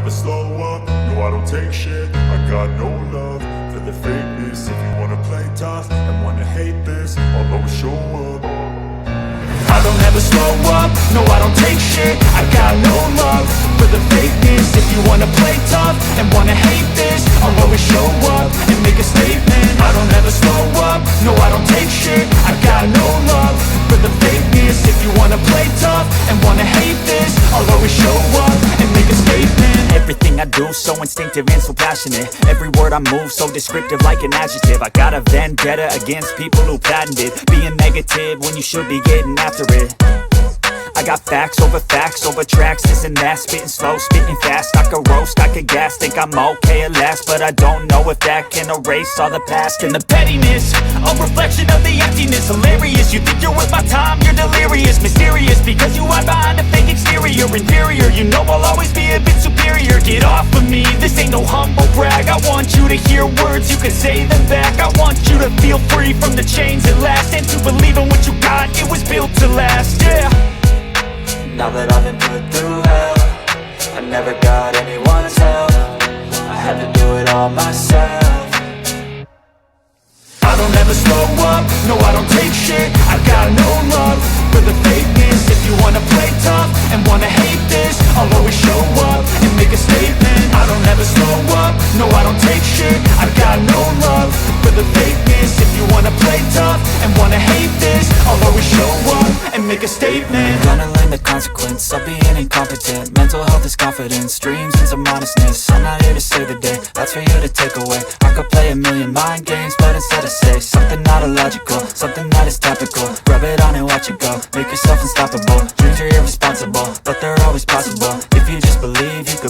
never slow up, no I don't take shit. I got no love for the fakeness. If you wanna play tough and wanna hate this, I'll always show up. I don't ever slow up, no I don't take shit. I got no love for the fakeness. If you wanna play tough and wanna hate this, I'll always show up and make a statement. I don't ever slow up, no I don't take shit. I got no love for the fakeness. If you wanna play tough and wanna hate this, I'll always show up and make a statement. Everything I do so instinctive and so passionate. Every word I move so descriptive like an adjective. I got a vendetta against people who patented being negative when you should be getting after it. I got facts over tracks, this and that. Spitting slow, spitting fast, I could roast, I could gas. Think I'm okay at last, but I don't know if that can erase all the past. And the pettiness, a reflection of the emptiness. Hilarious, you think you're worth my time, you're delirious. Mysterious, because you hide behind a fake exterior. Inferior, you know I'll always be a bit superior. Get off of me, this ain't no humble brag. I want you to hear words, you can say them back. I want you to feel free from the chains at last, and to believe in what you got, it was built to last, yeah. Now that I've been put through hell, I never got anyone's help. I had to do it all myself. I don't ever slow up, no I don't take shit. I got no love for the fakeness. If you wanna play tough and wanna hate this, I'll always show up and make a statement. I don't ever slow up, no I don't take shit. I got no love for the fakeness. If you wanna play tough and wanna hate this, I'll always show up and make a statement. Gonna learn the consequence of being incompetent. Mental health is confidence, dreams and some honestness. I'm not here to save the day, that's for you to take away. I could play a million mind games, but instead I say something not illogical, something that is topical. Rub it on and watch it go, make yourself unstoppable. Dreams are irresponsible, but they're always possible. If you just believe, you could